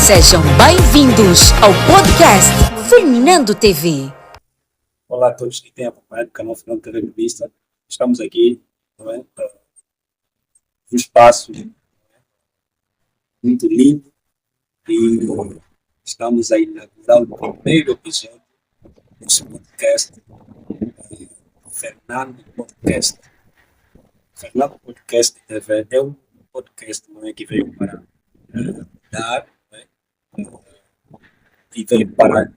Sejam bem-vindos ao podcast Fernando TV. Olá a todos que têm acompanhado o canal Fernando TV Revista. Estamos aqui, não é, um espaço muito lindo e estamos a inaugurar o primeiro episódio desse podcast, Fernando Podcast. Fernando Podcast TV é um podcast, não é, que veio para dar, não é, e veio para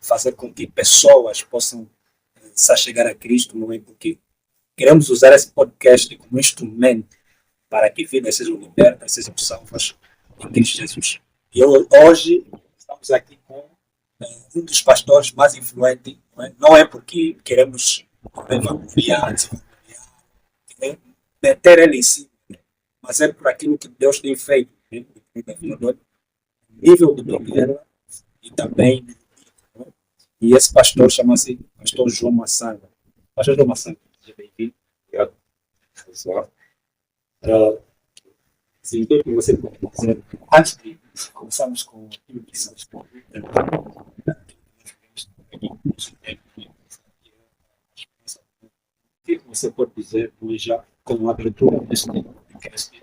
fazer com que pessoas possam se chegar a Cristo, não é? Porque queremos usar esse podcast como instrumento para que vidas sejam libertas, sejam salvas em Cristo Jesus. E hoje estamos aqui com um dos pastores mais influentes, não é porque queremos vangloriar, meter ele em si, mas é por aquilo que Deus tem feito, né? Nível de Bíblia e também. E esse pastor chama-se Pastor João Massanga. Pastor João Massanga, seja bem-vindo. Obrigado. Sim, o que você pode dizer? Antes de começarmos com aquilo que são os pontos, o que você pode dizer hoje já com a abertura deste podcast?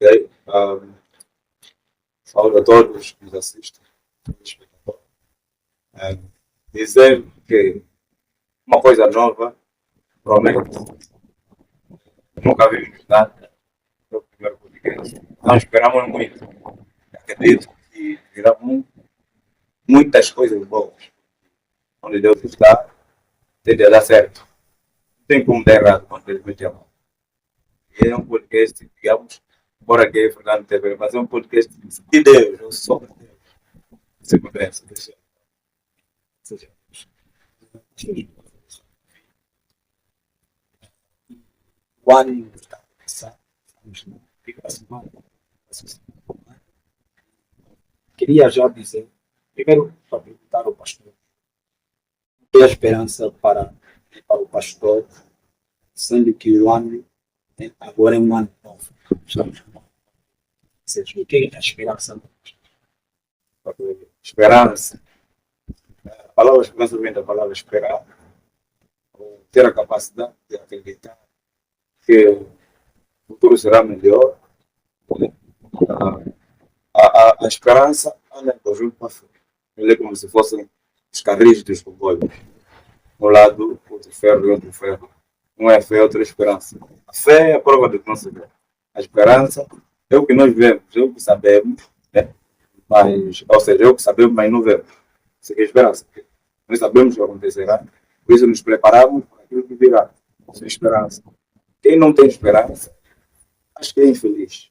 Ok. Saúde a todos que nos assistem. Dizer que uma coisa nova, provavelmente nunca vimos nada no primeiro podcast. Não esperamos muito. Acredito que virão muitas coisas boas. Onde Deus está, tende a dar certo. Não tem como dar errado quando Ele mete a mão. E é um podcast, digamos, embora que é Fernando TV, mas é um podcast de Deus, não só de Deus. Você conhece, deixa. O ano está a começar, estamos no pico da semana. Queria já dizer, primeiro, para perguntar ao pastor, o que é a esperança para o pastor, sendo que o ano agora é um ano novo. Estamos no ano. O que é a esperança? Esperança. A palavra esperança vem da palavra esperar. Ter a capacidade de acreditar que o futuro será melhor. A esperança anda em conjunto com a fé. Ele é como se fossem os carris dos comboios. Um lado, outro ferro e outro ferro. Um é fé, outro é esperança. A fé é a prova do que não se vê. A esperança é o que nós vemos, é o que sabemos, né? Mas, ou seja, é o que sabemos, mas não vemos. Isso é esperança. Nós sabemos o que acontecerá, por isso nos preparamos para aquilo que virá. Sem esperança. Quem não tem esperança, acho que é infeliz.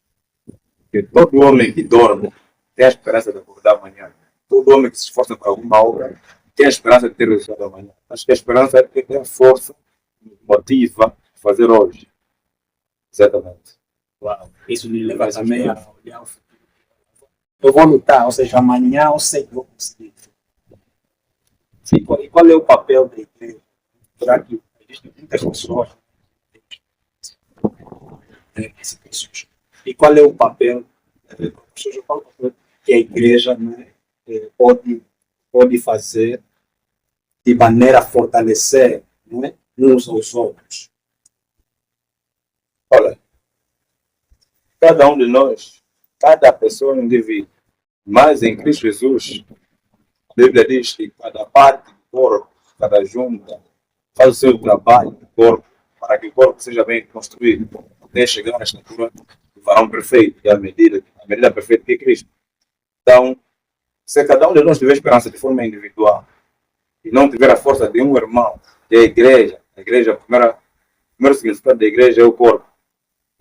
Porque todo homem que dorme tem a esperança de acordar amanhã. Todo homem que se esforça para alguma obra tem a esperança de ter o resultado amanhã. Acho que a esperança é a força que nos motiva a fazer hoje. Exatamente. Uau, isso me leva também a olhar o futuro. Eu vou lutar, ou seja, amanhã eu sei que vou conseguir. Sim, e qual é o papel da igreja? Já que existem muitas pessoas. E qual é o papel que a igreja, né, pode fazer de maneira a fortalecer, né, uns aos outros? Olha, cada um de nós, cada pessoa é um indivíduo, mas em Cristo Jesus, a Bíblia diz que cada parte do corpo, cada junta, faz o seu trabalho do corpo, para que o corpo seja bem construído, até chegar à estatura do varão perfeito, e a medida perfeita que é Cristo. Então, se cada um de nós tiver esperança de forma individual, e não tiver a força de um irmão, que é a igreja, o primeiro significado da igreja é o corpo.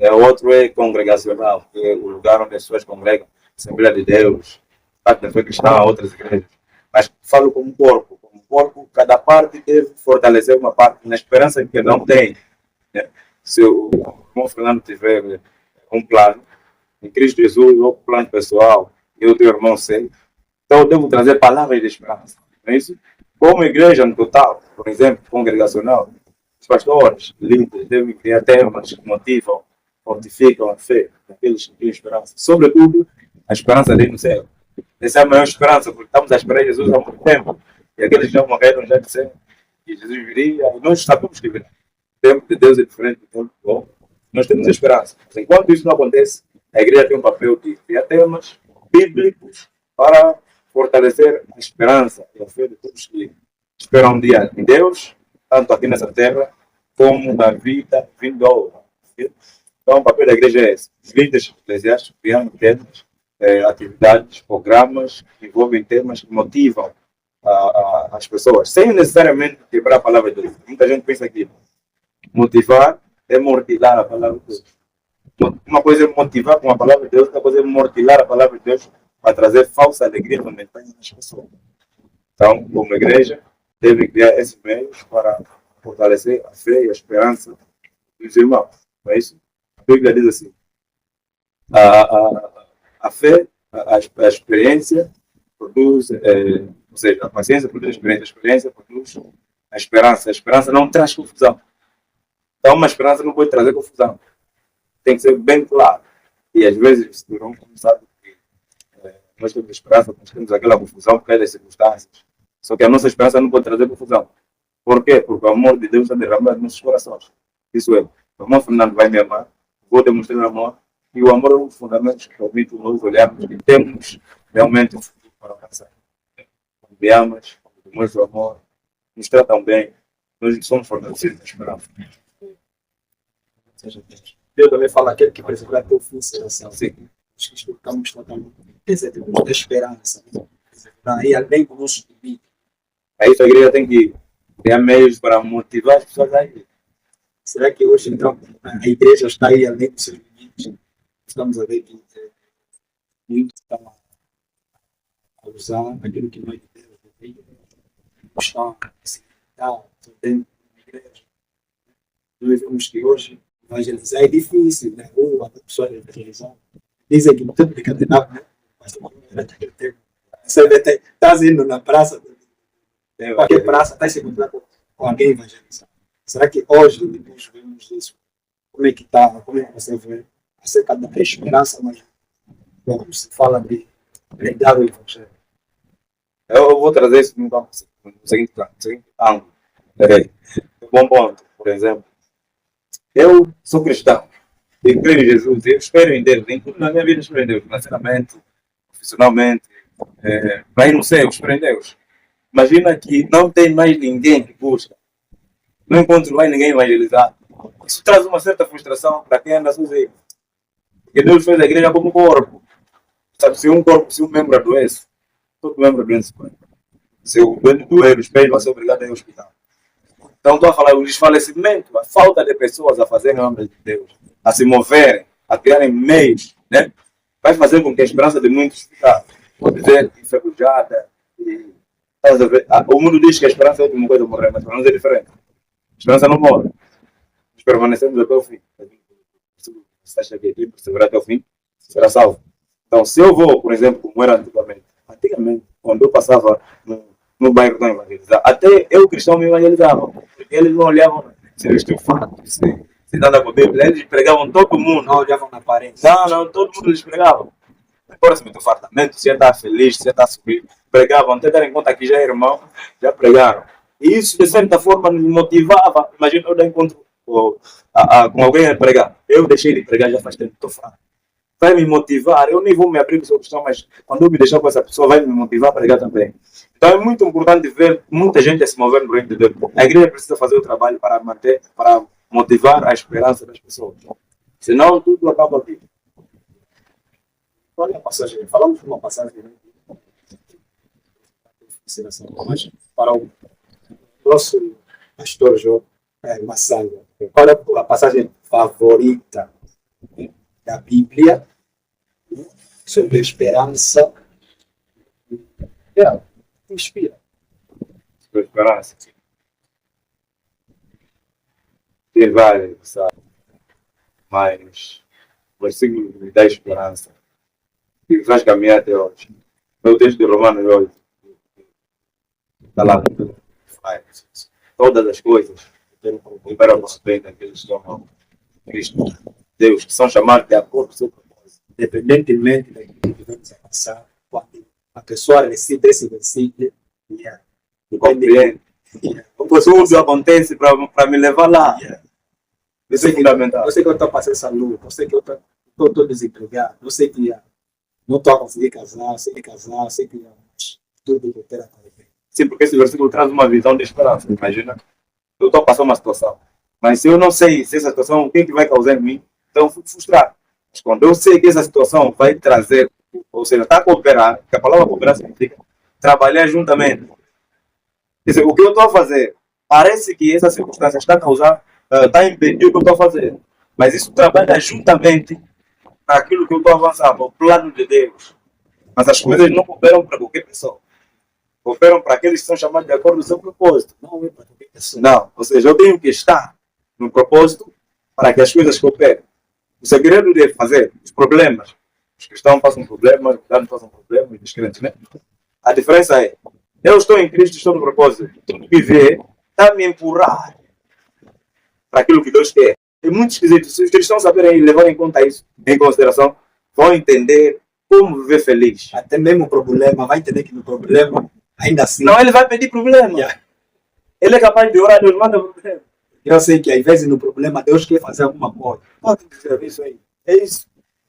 O outro é congregacional, que é o lugar onde as pessoas congregam, Assembleia de Deus, parte da fé cristã, outras igrejas. Mas falo como corpo. Como corpo, cada parte deve fortalecer uma parte na esperança que não tem. Né? Se o irmão Fernando tiver um plano, em Cristo Jesus, o plano pessoal, e o teu irmão sei, então eu devo trazer palavras de esperança. Não é isso? Como igreja no total, por exemplo, congregacional, os pastores líderes devem criar temas que motivam fortificam a fé daqueles que têm esperança. Sobretudo, a esperança de ir no céu. Essa é a maior esperança, porque estamos a esperar Jesus há muito tempo. E aqueles que já morreram já disseram que Jesus viria, e nós sabemos que virá. O tempo de Deus é diferente do tempo de Deus. Nós temos a esperança. Mas enquanto isso não acontece, a igreja tem um papel de criar temas bíblicos para fortalecer a esperança e a fé de todos que esperam um dia em Deus, tanto aqui nessa terra, como na vida vindoura. Então, o papel da igreja é esse. Os líderes eclesiásticos criando temas, atividades, programas que envolvem temas que motivam as pessoas, sem necessariamente quebrar a palavra de Deus. Muita gente pensa que motivar é mortilar a palavra de Deus. Uma coisa é motivar com a palavra de Deus, outra coisa é mortilar a palavra de Deus para trazer falsa alegria momentânea nas pessoas. Então, como igreja, deve criar esses meios para fortalecer a fé e a esperança dos irmãos. Não é isso? A Bíblia diz assim: a fé, a experiência produz, ou seja, a paciência produz a experiência produz a esperança. A esperança não traz confusão. Então, uma esperança não pode trazer confusão. Tem que ser bem claro. E às vezes, o irmão sabe que nós temos esperança, nós temos aquela confusão por causa das circunstâncias. Só que a nossa esperança não pode trazer confusão. Por quê? Porque o amor de Deus está derramado nos nossos corações. Isso é, o irmão Fernando vai me amar, vou demonstrar amor, e o amor é um dos fundamentos que permite nós olharmos que temos realmente um futuro para alcançar. Quando me amas, quando demonstras o amor, nos tratam bem, nós somos fortalecidos na esperança. Deus também fala aquele que perseverar até o fim será salvo. Sim. Estamos tratando esse tipo de esperança. E além do nosso limite. Aí a igreja tem que criar meios para motivar as pessoas a ir. Será que hoje, então, a igreja está aí além dos seus limites? Estamos a ver que muitos estão a usar aquilo que não é de Deus. Estão a se limitar dentro da igreja. Nós vemos que hoje evangelizar é difícil, né? Ou a pessoa evangelizar. Dizem que não tem brincadeira, né? Mas não era daquele tempo. Você está indo na praça, qualquer praça, está se encontrando com alguém evangelizar. Será que hoje, depois vemos isso, como é que está, como é que você vê acerca da esperança, mas como se fala de pregar o evangelho? Eu vou trazer isso no seguinte ângulo. Bom ponto, por exemplo. Eu sou cristão, eu creio em Jesus, eu espero em Deus, em tudo na minha vida eu espero em Deus, financeiramente, profissionalmente, para ir no céu, eu espero em Deus. Imagina que não tem mais ninguém que busca, não encontro mais ninguém evangelizado. Isso traz uma certa frustração para quem anda sozinho. Porque Deus fez a igreja como corpo. Sabe, se um membro adoece, todo membro adoece. Se o doente doer os pés, vai ser obrigado a ir ao hospital. Então, estou a falar do desfalecimento, a falta de pessoas a fazerem a obra de Deus, a se moverem, a criarem meios, né? Vai fazer com que a esperança de muitos fique, pode dizer, enferrujada. O mundo diz que a esperança é a última coisa a morrer, mas para nós é diferente. A esperança não morre. Nós permanecemos até o fim. Se acha que quem perseverar até o fim, será salvo. Então, se eu vou, por exemplo, como era antigamente, quando eu passava no bairro não evangelizar, até eu, cristão, me evangelizavam. Porque eles não olhavam se eu estou fato, se nada com a Bíblia. Eles pregavam todo mundo. Não olhavam na aparência. Não, todo mundo eles pregavam. Agora, se muito fartamento, se já está feliz, se já está a subir, pregavam, até dar em conta que já é irmão, já pregaram. E isso, de certa forma, me motivava. Imagina eu dar encontro com alguém a pregar. Eu deixei de pregar já faz tempo, estou fraco. Vai me motivar, eu nem vou me abrir com essa questão, mas quando eu me deixar com essa pessoa, vai me motivar a pregar também. Então é muito importante ver muita gente a se mover no reino de Deus. A igreja precisa fazer o trabalho para manter, para motivar a esperança das pessoas. Senão tudo acaba aqui. Olha a passagem, falamos de uma passagem mas para o nosso pastor João Massanga. Qual é a passagem favorita da Bíblia sobre esperança? Inspira. Sobre esperança. Tem várias, sabe? Mas o versículo me dá esperança. E me faz caminhar até hoje. Meu texto de Romanos 8. Está lá. Todas as coisas cooperam para o bem daqueles que amam Cristo. Deus, que são chamados de acordo com o seu propósito. Independentemente daquilo que vamos a passar, quando a pessoa recita esse versículo, yeah, Compreende? yeah, Tudo acontece para me levar lá. yeah. Isso é fundamental. Eu sei que eu estou passando essa luta, eu sei que eu estou desempregado, eu sei que não estou a conseguir casar, sei que tudo que eu quero aparecer. Sim, porque esse versículo traz uma visão de esperança. Imagina, eu estou passando uma situação, mas se eu não sei se essa situação, o que, é que vai causar em mim, então eu fico frustrado. Mas quando eu sei que essa situação vai trazer, ou seja, está a cooperar, que a palavra cooperar significa trabalhar juntamente. Quer dizer, o que eu estou a fazer, parece que essa circunstância está a causar, está a impedir o que eu estou a fazer. Mas isso trabalha juntamente para aquilo que eu estou a avançar, para o plano de Deus. Mas as coisas não cooperam para qualquer pessoa. Cooperam para aqueles que são chamados de acordo com o seu propósito. Não é para qualquer pessoa. Não, ou seja, eu tenho que estar no propósito para que as coisas cooperem. O segredo de fazer os problemas, os cristãos passam problemas, os cristãos passam problemas, os crentes, né? A diferença é, eu estou em Cristo, estou no propósito. Tudo que vê está a me empurrar para aquilo que Deus quer. É muito esquisito. Se os cristãos saberem levar em conta isso, em consideração, vão entender como viver feliz. Até mesmo o problema, vai entender que no problema, ainda assim. Não, ele vai pedir problema. Yeah. Ele é capaz de orar, Deus manda problema. Eu sei que às vezes no problema Deus quer fazer alguma coisa. Pode dizer isso aí. É isso.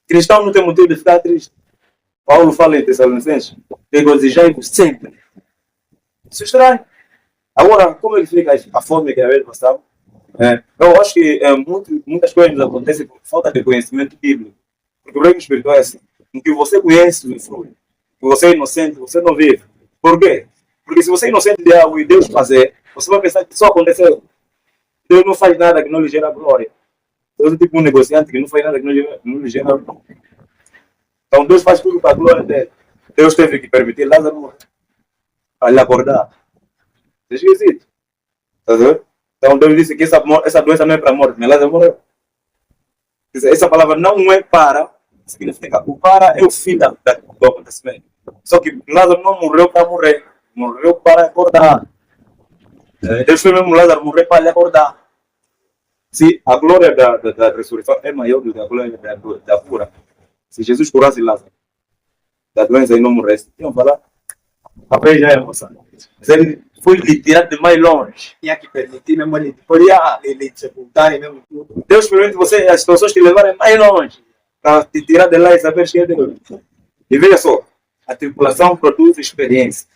Cristão não tem motivo de ficar triste. Paulo fala em Tessalonicenses, regozijai-vos sempre. Isso é estranho. Agora, como ele fica a fome que a vez passava? Eu acho que muitas coisas acontecem por falta de conhecimento bíblico. Porque o reino espiritual é assim. O que você conhece, você flui. O que você é inocente, você não vive. Por quê? Porque se você é inocente de algo e Deus fazer, você vai pensar que só aconteceu. Deus não faz nada que não lhe gera glória. Deus é tipo um negociante que não faz nada que não lhe gera glória. Então Deus faz tudo para a glória dele. Deus teve que permitir Lázaro morrer para lhe acordar. É esquisito. Tá vendo? Então Deus disse que essa doença não é para a morte, mas Lázaro morreu. Essa palavra não é para, significa o para é o fim do acontecimento. Só que Lázaro não morreu para morrer, morreu para acordar. Deus fez mesmo Lázaro morrer para lhe acordar. Se a glória da ressurreição é maior do que a glória da cura, se Jesus curasse Lázaro da doença e não morresse, iam falar, talvez já é moça. Mas ele foi lhe tirar de mais longe. Tinha que permitir mesmo ele sepultar mesmo tudo. Deus permite você as situações te levarem mais longe para te tirar de lá e saber que é Deus. E veja só, a tripulação produz experiência.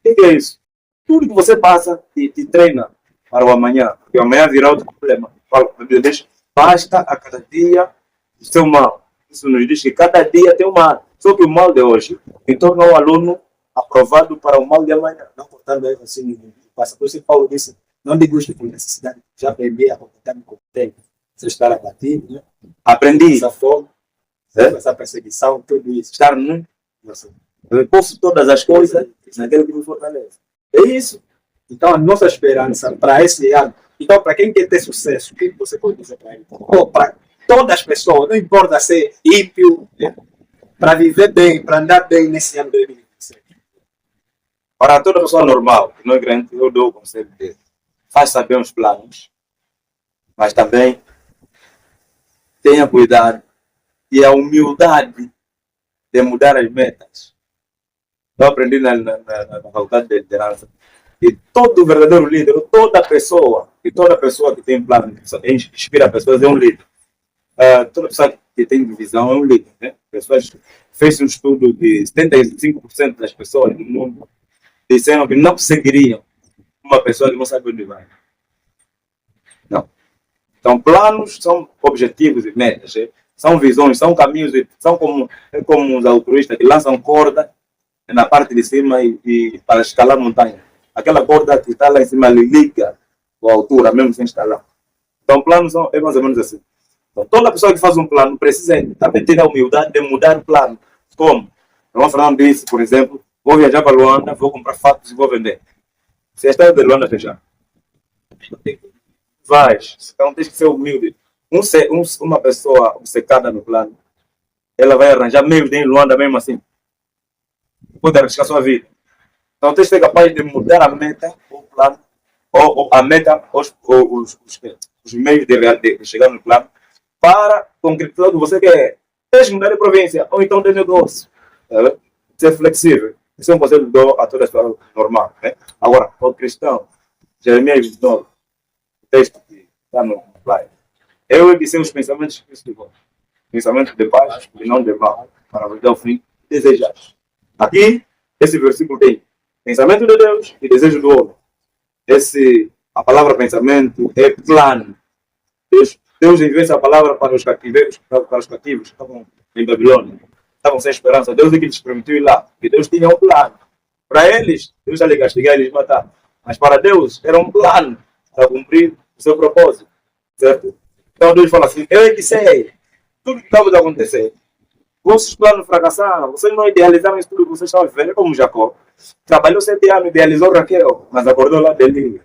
O que é isso? Tudo que você passa te treina para o amanhã, porque amanhã virá outro problema. A Bíblia diz, basta a cada dia o seu mal. Isso nos diz que cada dia tem um mal. Só que o mal de hoje me torna um aluno aprovado para o mal de amanhã. Não cortando aí assim, passa por isso que Paulo disse, não deguste com necessidade, já aprendi a comportar-me como tem. Você estar abatido, né? Aprendi. Essa fome, essa perseguição, tudo isso. Estar no eu posso todas as coisas naquele que me fortalece. É isso. Então, a nossa esperança para esse ano, então, para quem quer ter sucesso, o que você pode dizer para ele? Ou para todas as pessoas, não importa ser ímpio, né? Para viver bem, para andar bem nesse ano 2026. Para toda pessoa normal, que não é crente, eu dou o conselho de faça bem os planos, mas também tenha cuidado e a humildade de mudar as metas. Eu aprendi na faculdade de liderança que todo verdadeiro líder, toda pessoa que tem plano, inspira pessoas, é um líder. Toda pessoa que tem visão é um líder. Né? Pessoas, fez um estudo de 75% das pessoas no mundo disseram que não seguiriam uma pessoa que não sabe onde vai. Não. Então, planos são objetivos e metas. São visões, são caminhos, são como os altruístas que lançam corda na parte de cima e para escalar montanha. Aquela corda que está lá em cima lhe liga a altura, mesmo sem escalar. Então, planos é mais ou menos assim. Então, toda pessoa que faz um plano precisa também ter a humildade de mudar o plano. Como? O Fernando disse, por exemplo, vou viajar para Luanda, vou comprar fatos e vou vender. Se a estrada de Luanda fechar, vais. Então, tens que ser humilde. Uma pessoa obcecada no plano, ela vai arranjar meios de ir em Luanda mesmo assim. Pode arriscar a sua vida. Então, tens que ser capaz de mudar a meta, o plano, ou a meta, os meios de chegar no plano, para concretizar o que você quer. Tens que mudar de província ou então de negócio. Tá? Ser flexível. Esse é um conselho que dou a todas as pessoas normal. Né? Agora, para o cristão, Jeremias 29, o texto que está no slide. Eu disse os pensamentos que Cristo devora. Pensamentos de paz e não de mal, para voltar ao fim, desejar. Aqui, esse versículo tem pensamento de Deus e desejo do homem. A palavra pensamento é plano. Deus enviou essa palavra para os cativeiros, para os cativos que estavam em Babilônia. Estavam sem esperança. Deus é que lhes permitiu ir lá. Porque Deus tinha um plano. Para eles, Deus ia lhe castigar e lhes matar. Mas para Deus, era um plano para cumprir o seu propósito. Certo? Então Deus fala assim, eu é que sei tudo que estava a acontecer. Vossos planos fracassaram. Vocês não idealizaram isso tudo que vocês estavam vivendo, como Jacó. Trabalhou 7 anos, idealizou Raquel, mas acordou lá dele.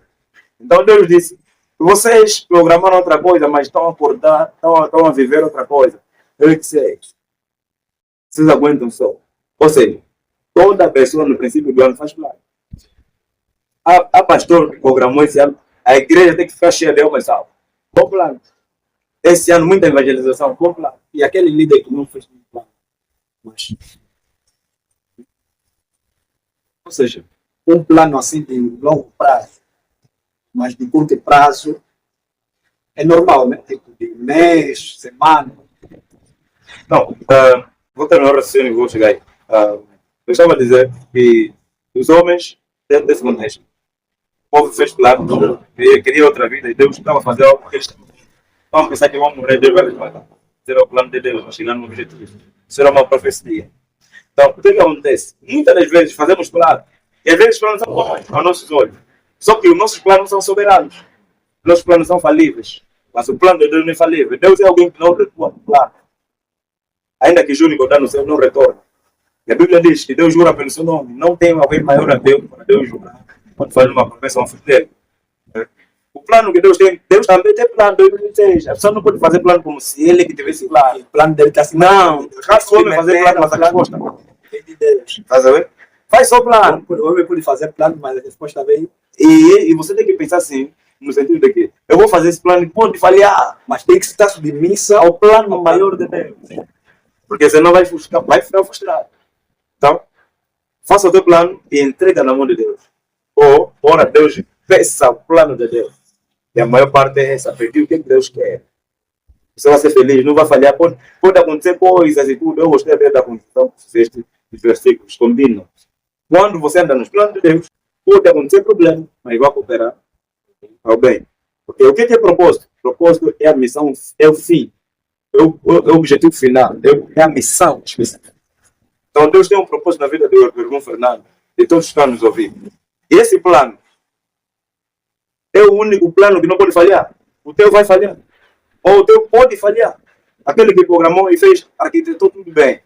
Então Deus disse, vocês programaram outra coisa, mas estão a acordar, estão a viver outra coisa. Eu é que sei. Vocês aguentam só. Ou seja, toda pessoa no princípio do ano faz plano. A pastor que programou esse ano, a igreja tem que ficar cheia de homens salvos. Bom plano. Esse ano, muita evangelização, bom plano. E aquele líder que não fez um plano. Mas... Ou seja, um plano assim de longo prazo, mas de curto prazo, é normal, né? Tipo de mês, semana. Não, vou terminar o raciocínio e vou chegar aí. Eu estava a dizer que os homens, dentro desse contexto, o povo fez plano, queria outra vida, e Deus estava a fazer algo que eles estavam a pensar que vão morrer, Deus vai lhes matar. Esse era o plano de Deus, chegar no objetivo. Isso era uma profecia. Então, o que acontece? Muitas das vezes fazemos plano, e às vezes os planos são bons aos nossos olhos. Só que os nossos planos são soberanos. Os nossos planos são falíveis. Mas o plano de Deus não é falível. Deus é alguém que não retorna o plano. Ainda que jure encontrar no céu, não retorna. E a Bíblia diz que Deus jura pelo seu nome. Não tem alguém maior a Deus para Deus jurar quando faz uma promessa a um filho dele. O plano que Deus tem, Deus também tem plano, 2026. A pessoa não pode fazer plano como se ele que tivesse plano. O plano dele está assim. Não, faz o homem fazer plano, mas a resposta vem de Deus. Faz a ver? Faz só plano. O homem pode fazer plano, mas a resposta vem. E você tem que pensar assim, no sentido de que eu vou fazer esse plano e pode falhar, mas tem que estar submissa ao plano maior de Deus. Porque senão vai ficar frustrado. Então, faça o teu plano e entrega na mão de Deus. Ou, ora, Deus, peça o plano de Deus. E a maior parte é essa, pedir o que Deus quer. Você vai ser feliz, não vai falhar. Pode acontecer coisas e tudo. Eu gostei até da condição que os versículos combinam. Quando você anda nos planos de Deus, pode acontecer problema, mas vai cooperar ao bem. Porque o que é propósito? Propósito é a missão, é o fim. É o objetivo final. É a missão específica. Então Deus tem um propósito na vida do irmão Fernando. E todos estão a nos ouvir. E esse plano é o único plano que não pode falhar. O teu vai falhar. Ou o teu pode falhar. Aquele que programou e fez, arquitetou tudo bem.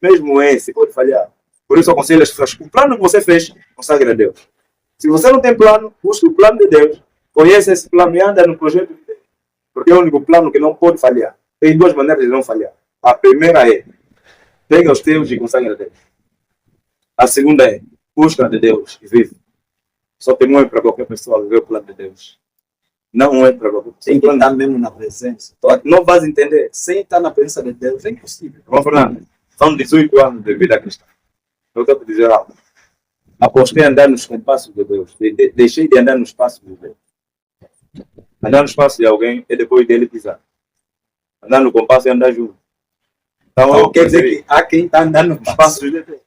Mesmo esse pode falhar. Por isso eu aconselho as pessoas, o plano que você fez, consagre a Deus. Se você não tem plano, busque o plano de Deus. Conheça esse plano e anda no projeto de Deus. Porque é o único plano que não pode falhar. Tem 2 maneiras de não falhar. A primeira é, pega os teus e consagre a Deus. A segunda é, busca de Deus e vive. Só tem para qualquer pessoa viver o plano de Deus. Não é para qualquer pessoa. Tem que estar mesmo na presença. Não vais entender. Sem estar na presença de Deus é impossível. Vamos, Fernando. São 18 anos de vida cristã. Eu quero dizer algo. Apostei a andar nos compassos de Deus. Deixei de andar nos passos de Deus. Andar nos passos de alguém é depois dele pisar. Andar no compasso é andar junto. Então, quer dizer que há quem está andando nos passos de Deus.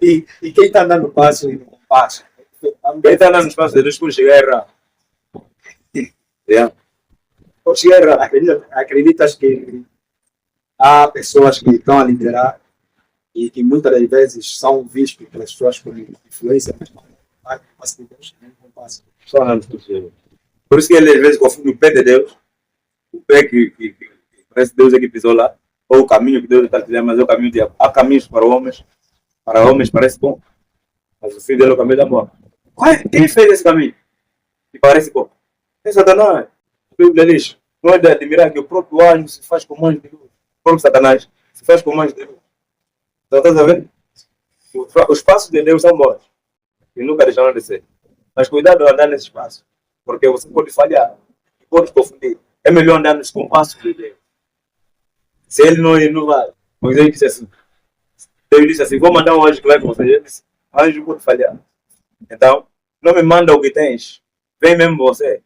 E quem está andando no passo e no compasso? Quem está andando nos passos de Deus pode chegar a errar. Pode chegar a errar. Acreditas que há pessoas que estão a liderar e que muitas das vezes são vistos pelas pessoas por influência, mas não há capacidade de Deus nem compasso. Só andando por cima. Por isso que ele às vezes confunde o pé de Deus, o pé que parece que Deus é que pisou lá, ou o caminho que Deus está dizendo, mas é o caminho de... Há caminhos para homens parece bom, mas o fim dele é o caminho da morte. Quem fez esse caminho? Que parece bom? É Satanás. A Bíblia diz, não é de admirar que o próprio anjo se faz como anjo de Deus. O próprio Satanás se faz como anjo de Deus. Então, estás a ver? Os passos de Deus são bons. E nunca deixarão de ser. Mas cuidado de andar nesse espaço. Porque você pode falhar. Pode confundir. É melhor andar nos compassos de Deus. Se ele não ir, não vai. Moisés disse assim. Deus disse assim, vou mandar um anjo que vai com você. Ele disse, anjo pode falhar. Então, não me manda o que tens. Vem mesmo você.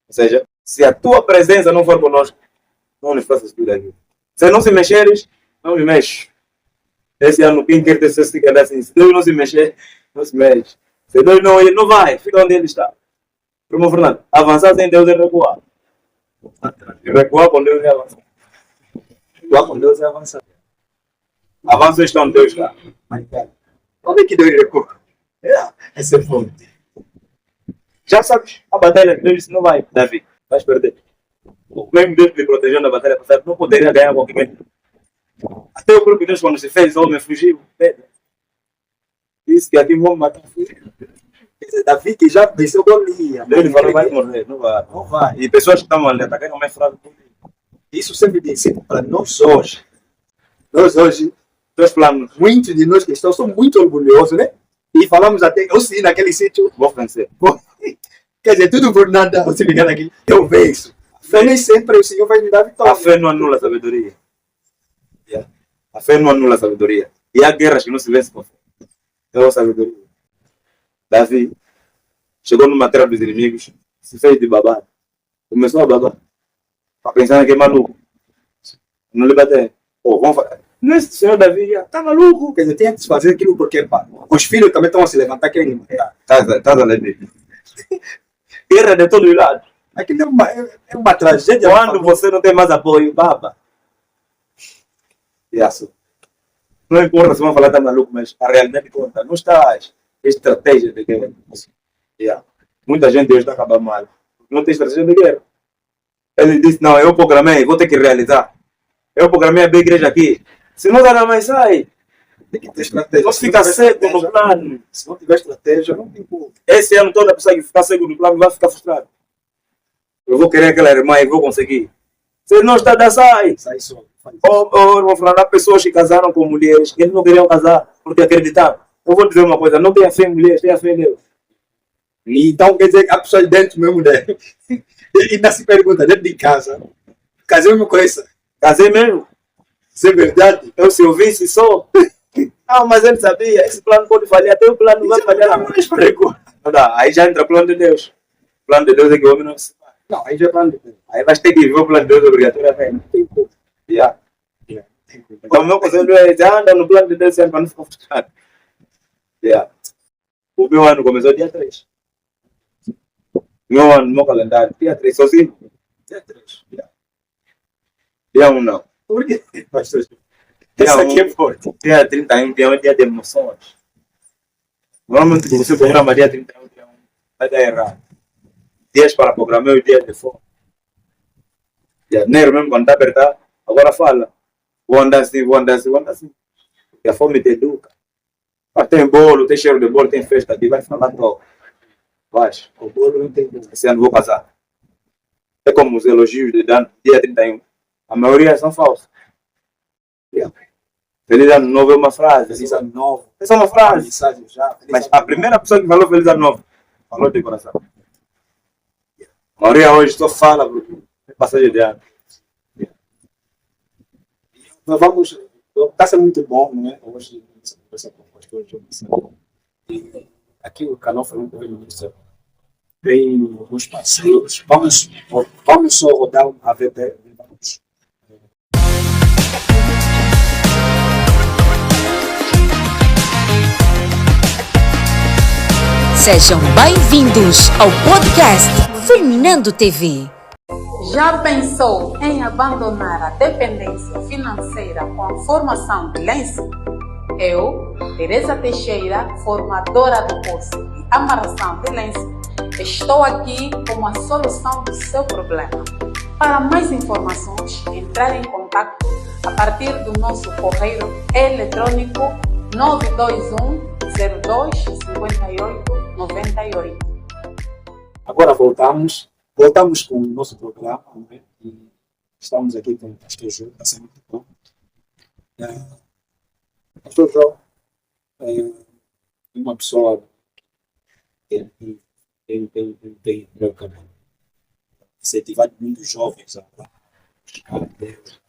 Ou seja, se a tua presença não for conosco, não nos faças tudo aqui. Se não se mexeres, não me mexe. Esse ano, quem quer ter se quer assim, se Deus não se mexer, não se mexe. Se Deus não ir, não vai. Fica onde ele está. Irmão Fernando, avançar sem Deus é recuar. E recuar com Deus é avançar. Recuar com Deus é avançar. Avança está onde Deus está. Como é que Deus recua? Esse é forte. Já sabes, a batalha, Deus disse, não vai, Davi, vais perder. Mesmo Deus me protegeu na batalha passada, não poderia ganhar qualquer coisa. Até o próprio Deus, quando se fez homem, fugiu. Disse que aqui vão matar, fugir. Davi que já venceu Golias. Ele falou, vai morrer, não vai. Não vai. E pessoas que estavam ali atacando, mais fraco. Isso sempre tem sido para nós hoje. Nós hoje, Teus planos, muitos de nós cristãos são muito orgulhosos, né? E falamos até, eu sim, naquele sítio, vou vencer. quer dizer, tudo por nada, você me engana aqui, eu venço. Mas nem sempre o Senhor vai me dar vitória. A fé não anula a sabedoria. A fé não anula a sabedoria. E há guerras que não se vence com fé. É a sabedoria. Davi chegou numa terra dos inimigos, se fez de babado. Começou a babar. Para pensar que é maluco. Não lhe bater. Pô, vamos fazer. Nesse senhor Davi já está maluco. Quer dizer, tem que fazer aquilo porque pá, os filhos também estão a se levantar, querem me matar. Estás a ler. Guerra de todo lado. Aquilo é uma tragédia. Quando você não tem mais apoio, baba. Isso. Não importa se vão falar que está maluco, mas a realidade conta. Não estás estratégia de guerra. Muita gente hoje está acabando mal. Não tem estratégia de guerra. Ele disse, não, eu programei, vou ter que realizar. Eu programei a igreja aqui. Se não dá mais, sai. Tem que ter estratégia. Não fica cego no plano. Se não tiver estratégia, não tem como. Esse ano toda pessoa que ficar cego no plano vai ficar frustrado. Eu vou querer aquela irmã e vou conseguir. Se não está, dá, sai. Sai só. Vou falar, há pessoas que casaram com mulheres que eles não queriam casar porque acreditavam. Eu vou dizer uma coisa, não tenha fé em mulheres, tenha fé em Deus. Então quer dizer que há pessoas dentro mesmo dele. E ainda se pergunta, dentro de casa, casei mesmo com essa? Casei mesmo. Isso é verdade? Eu se ouvisse só. Ah, mas ele sabia, esse plano pode falhar, até o plano vai falhar. Não dá, aí já entra o plano de Deus. O plano de Deus é que o homem não se faz. Não, aí já é plano de Deus. Aí vai ter que viver o plano de Deus obrigatoriamente. Então o meu conselho é anda no plano de Deus sempre para não ficar frustrado. O meu ano começou dia 3. Meu ano, meu calendário, dia 3, sozinho. Dia 3. Dia 1 não. Por quê? Pastor, Dia esse aqui 1, é forte. dia 31, dia 1 é dia de emoções. Normalmente se você programa dia 31, dia 1, vai dar errado. Dias para programar o dia de fome. Janeiro mesmo, quando está apertado, agora fala. Vou andar assim, vou andar assim, vou andar assim. Porque a fome te educa. Ah, tem bolo, tem cheiro de bolo, tem festa aqui, vai falar todo. Vai. O bolo não tem bolo. Esse ano vou casar. É como os elogios de dia 31. A maioria são falsos. Feliz ano novo é uma frase. Feliz ano novo. Essa é uma frase. Mensagem já. Mas a primeira pessoa que falou feliz ano novo, falou de coração. A maioria hoje só fala, é passagem de ano. Nós vamos. Está sendo muito bom, né? Hoje, essa conversa com o pastor João. E aqui o canal foi muito bem. Tem alguns parceiros. Vamos só rodar a VP. Vamos. Sejam bem-vindos ao podcast Fulminando TV. Já pensou em abandonar a dependência financeira com a formação de Lense? Eu, Teresa Teixeira, formadora do curso de amarração de Lense, estou aqui como a solução do seu problema. Para mais informações, entrar em contato a partir do nosso correio eletrônico 921 02 58 98. Agora voltamos com o nosso programa, né? E estamos aqui com o pastor João, está sendo muito bom. Pastor João é uma pessoa que tem meu caminho. incentivado muitos jovens a buscar Deus,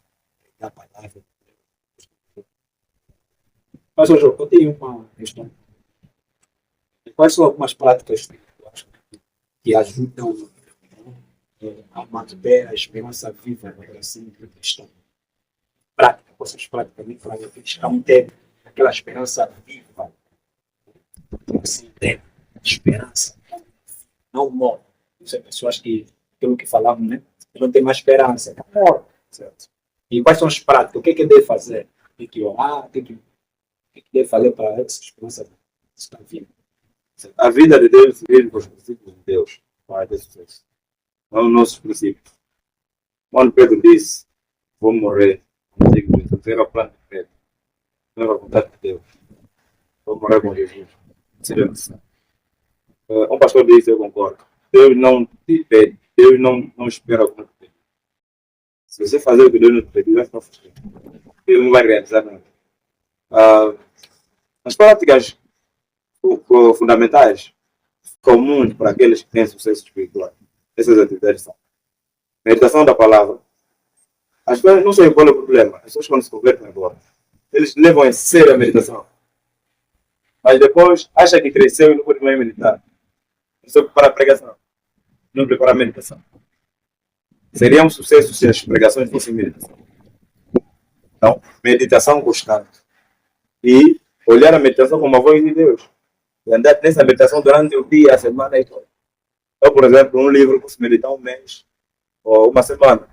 a palavra. Mas hoje eu tenho uma questão. Quais são algumas práticas que ajudam a manter a esperança viva na relação cristã? Prática, coisas práticas, para cristão manter aquela esperança viva. Assim, tem esperança, não morre. Isso é pessoas que, pelo que falamos, né? Não tem mais esperança, morre. Certo? E quais são as práticas? O que é que deve fazer? Tem que orar? O que deve fazer para essa esperança estar viva? A vida de Deus vive com os princípios de Deus. Para ter sucesso. Não os nossos princípios. Quando Pedro disse, vou morrer, não era o plano de Pedro. Não era a vontade de Deus. Vou morrer com Jesus. Um pastor disse, eu concordo. Deus não te pede. Deus não espera o que te pede. Se você fazer o que Deus não te pede, vai ficar frustrado. Ele não vai realizar nada. As práticas fundamentais comuns para aqueles que têm sucesso espiritual. Essas atividades são meditação da palavra. As pessoas não sabem qual é o problema. As pessoas quando se convertem agora, eles levam a sério a meditação. Mas depois acha que cresceu e não pode mais meditar. Só para a pregação. Não prepara a meditação. Seria um sucesso se as pregações fossem meditação. Então, meditação constante. E olhar a meditação como a voz de Deus. E andar nessa meditação durante o dia, a semana e toda. Eu, por exemplo, um livro posso meditar um mês ou uma semana.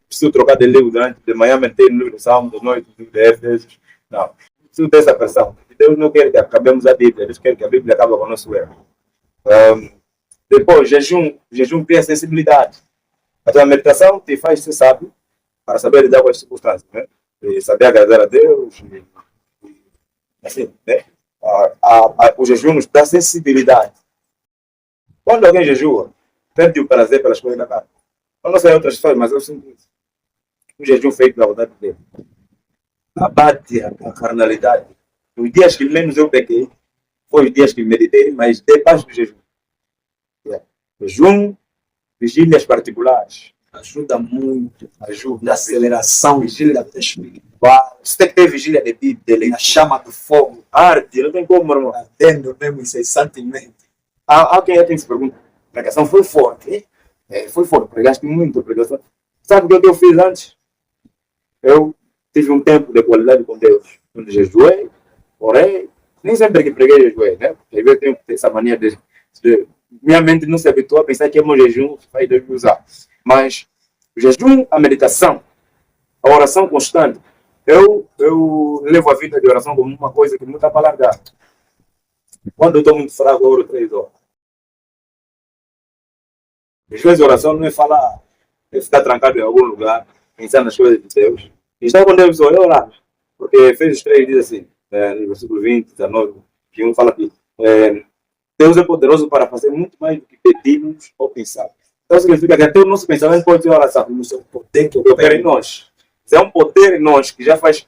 Preciso trocar de livro de manhã, meditei no livro do Salmo, de noite, no livro de Éfeso. Não. Preciso dessa pressão. Deus não quer que acabemos a Bíblia, Deus quer que a Bíblia acabe com o nosso erro. Depois, jejum cria sensibilidade. A tua meditação te faz ser sábio para saber lidar com as circunstâncias, né? E saber agradar a Deus. Assim, né? O jejum nos dá sensibilidade. Quando alguém jejua, perde o prazer pelas coisas da carne. Eu não sei outras histórias, mas eu sinto isso. Um jejum feito na vontade de Deus abate a carnalidade. Os dias que menos eu pequei, foi os dias que meditei, mas depois do jejum. Jejum, vigílias particulares. Ajuda muito. Ajuda. Na aceleração, vigília espiritual. Você tem que ter vigília de Bíblia, A chama do fogo. arte, não tem como, irmão. Ardendo mesmo incessantemente. Há quem até se pergunta, a pregação foi forte. Foi forte, pregaste muito a pregação. Sabe o que eu fiz antes? Eu tive um tempo de qualidade com Deus. Onde jejuei, orei. Nem sempre que preguei, jejuei, né? Porque eu tenho essa mania de minha mente não se habituou a pensar que é meu jejum, vai Deus me usar. Mas o jejum, a meditação, a oração constante, eu levo a vida de oração como uma coisa que não está para largar. Quando eu estou muito fraco, eu oro 3 horas. Às vezes a oração não é falar, é ficar trancado em algum lugar, pensar nas coisas de Deus. E estar com Deus só é orar. Porque Efésios 3 diz assim, no versículo 20, 19, que um fala que Deus é poderoso para fazer muito mais do que pedimos ou pensar. Então significa que até o nosso pensamento pode ser oração. O seu poder que opera em nós. É um poder em nós que já faz,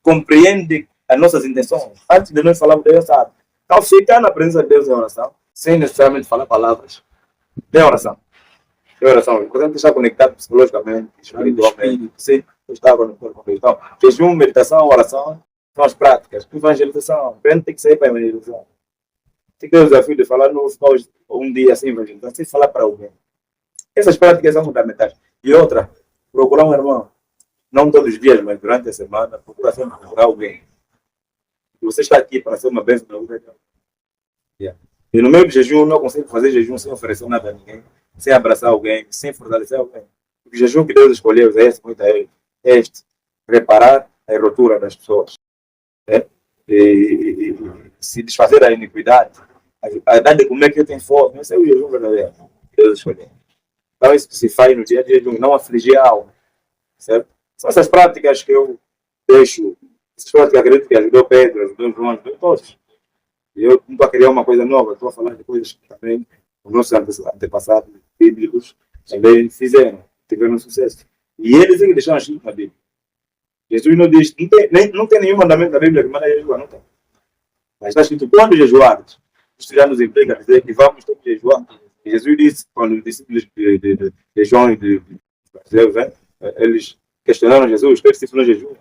compreende as nossas intenções. Antes de nós falarmos, Deus sabe. Então ficar na presença de Deus em oração, sem necessariamente falar palavras, é oração. É oração. O importante é estar conectado psicologicamente, espiritualmente. Sim, estar conectado com Deus. Então, jejum, meditação, oração, são as práticas. Evangelização. O crente tem que sair para a evangelização. Tem que ter o desafio de falar, não vou ficar um dia sem evangelizar, sem falar para alguém. Essas práticas são fundamentais. E outra, procurar um irmão. Não todos os dias, mas durante a semana, procura sempre procurar alguém. E você está aqui para ser uma bênção para alguém. Yeah. E no meio do jejum, eu não consigo fazer jejum sem oferecer nada a ninguém, sem abraçar alguém, sem fortalecer alguém. O jejum que Deus escolheu é esse, muito é este. Reparar a ruptura das pessoas. E se desfazer da iniquidade. A idade de comer que eu tenho fome, esse é o jejum verdadeiro que Deus escolheu. Então isso se faz no dia a dia, não afligir a alma. Certo? São essas práticas que eu deixo. Essas práticas acredito que ajudou Pedro, ajudou João, ajudou todos. E eu não estou a criar uma coisa nova, estou a falar de coisas que também os nossos antepassados bíblicos também fizeram, tiveram sucesso. E eles é que deixaram escrito na Bíblia. Jesus não diz, não tem nenhum mandamento da Bíblia que manda jejuar, não tem. Mas está escrito, quando jejuar, isso já nos implica dizer que vamos ter que jejuar. Jesus disse, quando os discípulos de João e de Mateus, eles questionaram Jesus, que discípulos não jejuam.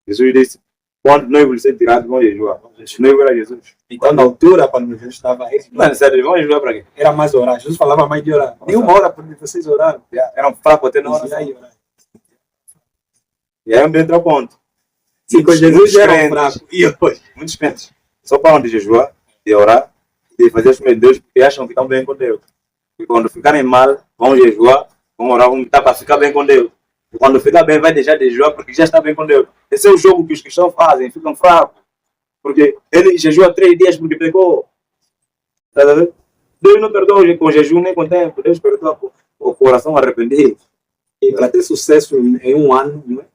Jesus disse, quando o noivo lhe ser tirado, vão jejuar. O noivo era Jesus. Então, na altura, quando Jesus estava aí, Não é sério, vão jejuar para quê? era mais orar. Jesus falava mais de orar. Nem uma hora por vocês oraram. Eram fracos até na hora. Vigiar e orar. E aí onde entra o ponto. Sim, com Jesus Muitos era crentes, fraco. E hoje? muitos crentes só param de jejuar, de orar, de fazer as coisas de Deus, porque acham que estão bem com Deus. E quando ficarem mal, vão jejuar, vão orar, vão lutar para ficar bem com Deus. E quando ficar bem, vai deixar de jejuar porque já está bem com Deus. Esse é o jogo que os cristãos fazem, ficam fracos. Porque ele jejua 3 dias porque pecou. Tá vendo? Deus não perdoa com jejum nem com tempo. Deus perdoa com o coração arrependido. E para ter sucesso em um ano, não é?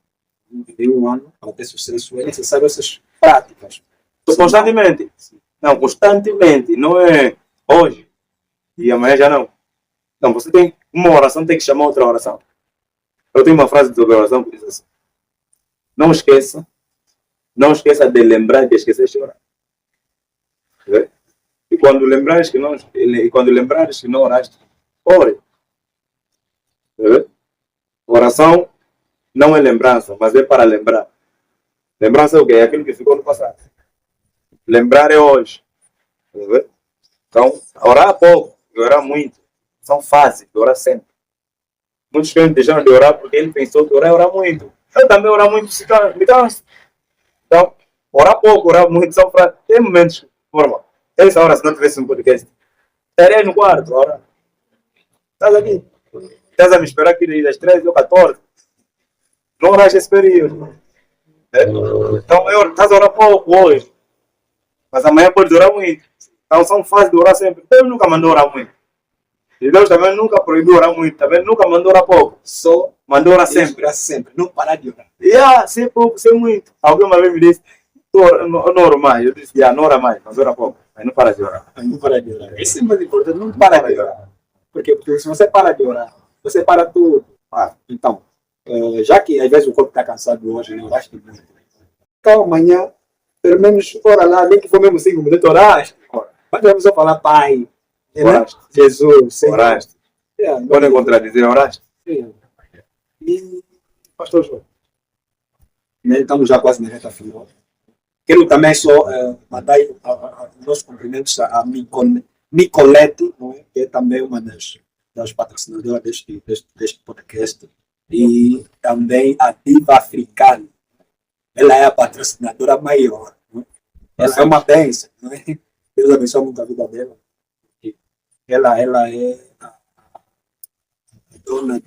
Em um ano, para ter sucesso, é necessário essas práticas. Constantemente. Não, constantemente. Não é hoje e amanhã já não. Não, você tem uma oração, tem que chamar outra oração. Eu tenho uma frase sobre oração que diz assim: não esqueça de lembrar que esqueceste de orar. Vê? E quando lembrares que não oraste, ore. Vê? Oração não é lembrança, mas é para lembrar. Lembrança é o quê? É aquilo que ficou no passado. Lembrar é hoje. Vê? Então, orar pouco e orar muito são fases de orar sempre. Muitos crentes deixaram de orar porque ele pensou que orar é orar muito. Eu também orar muito me canso. Então, orar pouco, orar muito são frases. Tem momentos, forma. Essa hora, se não tivesse um podcast, estaria no quarto, orar. Estás aqui. Estás a me esperar aqui das 13 ou 14. Não oraste esse período. Então, estás a orar pouco hoje. Mas amanhã pode orar muito. Então, são fases de orar sempre. Deus nunca mandou orar muito. E Deus também nunca proibiu orar muito. Também nunca mandou orar pouco. Só mandou orar sempre. Orar sempre. Não parar de orar. Ser pouco, ser muito. Alguém uma vez me disse, não oro mais. Eu disse, não ora mais, mas ora pouco. Aí não para de orar. Não parar de orar. Isso é mais importante. Não parar de orar. Porque se você para de orar, você para tudo. Então, já que às vezes o corpo está cansado hoje, não oraste muito. Então amanhã, pelo menos, ora lá, nem que for mesmo 5 minutos, oraste. Mas vamos só falar, Pai, Oraste. Jesus, Senhor. Oraste. Podem contradizer, oraste. E, pastor João, estamos já quase na reta final. Quero também só mandar nossos cumprimentos a Nicolete, não é? Que é também uma das patrocinadoras deste podcast. E também a Diva Africana. Ela é a patrocinadora maior. Não é? Ela é uma bênção. Não é? Deus abençoe muito a vida dela. Ela é a dona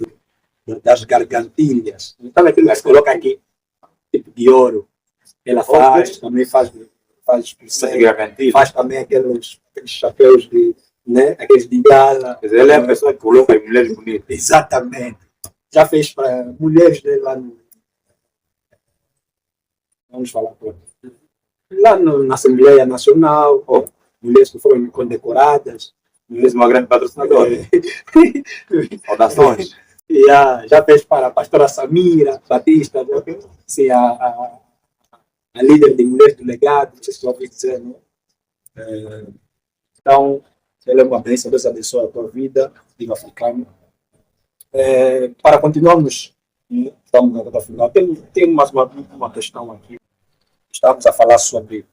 das gargantilhas. Então, aquilo que se coloca aqui, tipo de ouro. Ela faz, também faz também aqueles chapéus de, né? Aqueles de gala. Ela é a pessoa que coloca em mulheres bonitas. Exatamente. Já fez para mulheres lá no. Vamos falar por lá na Assembleia Nacional, mulheres que foram condecoradas. Mesmo uma grande patrocinadora. Saudações. Já fez para a pastora Samira Batista, sim, a líder de mulheres do legado, não sei se já ouvi dizer, não? Então, ela é uma bênção, Deus abençoe a tua vida, diva africano. Para continuarmos, estamos na reta final, tem mais uma questão aqui. Estávamos a falar sobre